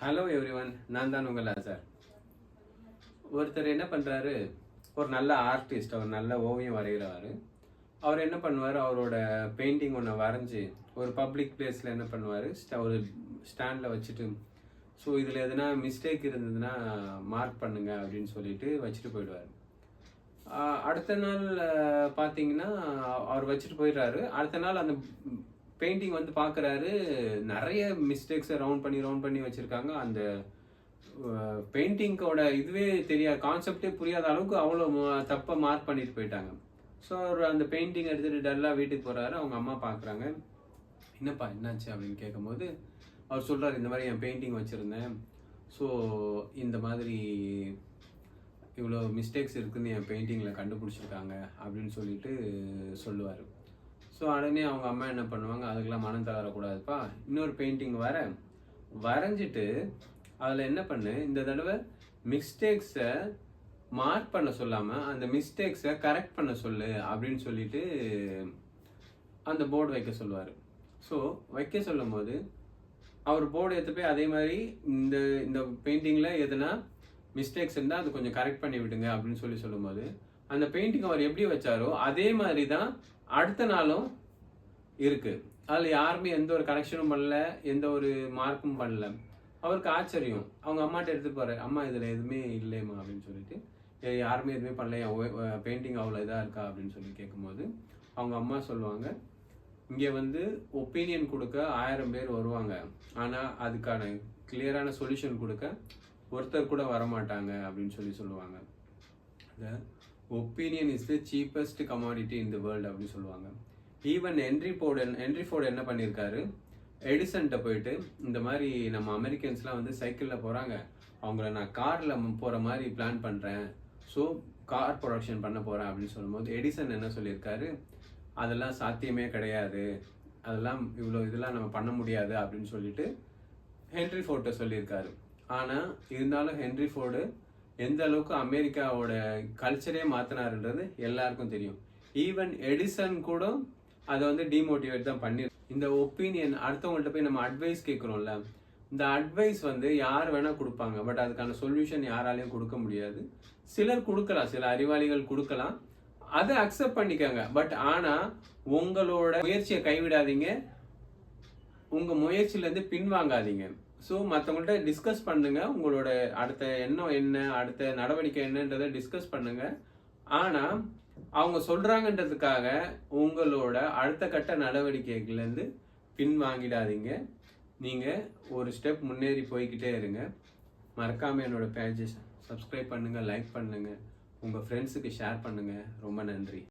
Hello everyone, நான் தான் உங்கள் சார். ஒருத்தர் என்ன பண்ணுறாரு, ஒரு நல்ல ஆர்டிஸ்ட், அவர் நல்ல ஓவியம் வரைகிறவர். அவர் என்ன பண்ணுவார், அவரோட பெயிண்டிங் ஒன்று வரைஞ்சி ஒரு பப்ளிக் பிளேஸில் என்ன பண்ணுவார், ஒரு ஸ்டாண்டில் வச்சுட்டு, ஸோ இதில் எதுனா மிஸ்டேக் இருந்ததுன்னா மார்க் பண்ணுங்க அப்படின்னு சொல்லிட்டு வச்சுட்டு போயிடுவார். அடுத்த நாள் பார்த்தீங்கன்னா அவர் வச்சுட்டு போயிடுறாரு. அடுத்த நாள் அந்த பெயிண்டிங் வந்து பார்க்குறாரு, நிறைய மிஸ்டேக்ஸை ரவுண்ட் பண்ணி வச்சுருக்காங்க. அந்த பெயிண்டிங்கோட இதுவே தெரியாது, கான்செப்டே புரியாத அளவுக்கு அவ்வளோ தப்பாக மார்க் பண்ணிட்டு போயிட்டாங்க. ஸோ அவர் அந்த பெயிண்டிங் எடுத்துகிட்டு டல்லாக வீட்டுக்கு போகிறாரு. அவங்க அம்மா பார்க்குறாங்க, என்னப்பா என்னாச்சு அப்படின்னு கேட்கும்போது அவர் சொல்கிறார், இந்த மாதிரி என் பெயிண்டிங் வச்சுருந்தேன், ஸோ இந்த மாதிரி இவ்வளோ மிஸ்டேக்ஸ் இருக்குதுன்னு என் பெயிண்டிங்கில் கண்டுபிடிச்சிருக்காங்க அப்படின்னு சொல்லிட்டு சொல்லுவார். ஸோ உடனே அவங்க அம்மா என்ன பண்ணுவாங்க, அதுக்கெல்லாம் மனம் தளரக்கூடாதுப்பா, இன்னொரு பெயிண்டிங் வரைஞ்சிட்டு அதில் என்ன பண்ணு, இந்த தடவை மிஸ்டேக்ஸை மார்க் பண்ண சொல்லாமல் அந்த மிஸ்டேக்ஸை கரெக்ட் பண்ண சொல்லு அப்படின்னு சொல்லிட்டு அந்த போர்டு வைக்க சொல்லுவார். ஸோ வைக்க சொல்லும் போது அவர் போர்டு எடுத்து போய் அதே மாதிரி இந்த இந்த பெயிண்டிங்கில் எதுனா மிஸ்டேக்ஸ் இருந்தால் அது கொஞ்சம் கரெக்ட் பண்ணி விடுங்க அப்படின்னு சொல்லும்போது அந்த பெயிண்டிங் அவர் எப்படி வச்சாரோ அதே மாதிரி தான் அடுத்த நாளும் இருக்கு. அதில் யாருமே எந்த ஒரு கரெக்ஷனும் பண்ணல, எந்த ஒரு மார்க்கும் பண்ணல. அவருக்கு ஆச்சரியம். அவங்க அம்மாட்ட எடுத்து போறாரு, அம்மா இதில் எதுவுமே இல்லையம்மா அப்படின்னு சொல்லிட்டு, யாருமே எதுவுமே பண்ணலையா, பெயிண்டிங் அவ்வளோ இதாக இருக்கா அப்படின்னு சொல்லி கேட்கும்போது அவங்க அம்மா சொல்லுவாங்க, இங்கே வந்து ஒப்பீனியன் கொடுக்க 1000 பேர் வருவாங்க, ஆனால் அதுக்கான கிளியரான சொல்யூஷன் கொடுக்க ஒருத்தர் கூட வரமாட்டாங்க அப்படின்னு சொல்லுவாங்க. Opinion is the cheapest commodity in the world அப்படின்னு சொல்லுவாங்க. ஈவன் ஹென்ரி ஃபோர்டு என்ன பண்ணியிருக்காரு, எடிசன்ட்ட போயிட்டு, இந்த மாதிரி நம்ம அமெரிக்கன்ஸ்லாம் வந்து சைக்கிளில் போகிறாங்க, அவங்கள நான் காரில் போகிற மாதிரி பிளான் பண்ணுறேன், ஸோ கார் ப்ரொடக்ஷன் பண்ண போகிறேன் அப்படின்னு சொல்லும்போது எடிசன் என்ன சொல்லியிருக்காரு, அதெல்லாம் சாத்தியமே கிடையாது, அதெல்லாம் இதெல்லாம் நம்ம பண்ண முடியாது அப்படின்னு சொல்லிட்டு ஹென்ரி ஃபோர்ட்டை சொல்லியிருக்காரு. ஆனால் இருந்தாலும் ஹென்ரி ஃபோர்டு எந்த அளவுக்கு அமெரிக்காவோட கல்ச்சரே மாற்றினாருன்றது எல்லாருக்கும் தெரியும். ஈவன் எடிசன் கூட அதை வந்து டிமோட்டிவேட் தான் பண்ணி. இந்த ஒப்பீனியன், அடுத்தவங்கள்ட்ட போய் நம்ம அட்வைஸ் கேட்குறோம்ல, இந்த அட்வைஸ் வந்து யார் வேணால் கொடுப்பாங்க, பட் அதுக்கான சொல்யூஷன் யாராலையும் கொடுக்க முடியாது. சிலர் கொடுக்கலாம், சில அறிவாளிகள் கொடுக்கலாம், அதை அக்செப்ட் பண்ணிக்கோங்க. பட் ஆனால் உங்களோட முயற்சியை கைவிடாதீங்க, உங்கள் முயற்சியிலேருந்து பின்வாங்காதீங்க. ஸோ மற்றவங்கள்ட்ட டிஸ்கஸ் பண்ணுங்க, உங்களோட அடுத்த எண்ணம் என்ன, அடுத்த நடவடிக்கை என்னன்றதை டிஸ்கஸ் பண்ணுங்க. ஆனால் அவங்க சொல்றாங்கன்றதுக்காக உங்களோட அடுத்த கட்ட நடவடிக்கைகள்லேருந்து பின்வாங்கிடாதீங்க. நீங்கள் ஒரு ஸ்டெப் முன்னேறி போய்கிட்டே இருங்க. மறக்காமல் என்னோட பேஜை சப்ஸ்கிரைப் பண்ணுங்கள், லைக் பண்ணுங்கள், உங்கள் ஃப்ரெண்ட்ஸுக்கு ஷேர் பண்ணுங்கள். ரொம்ப நன்றி.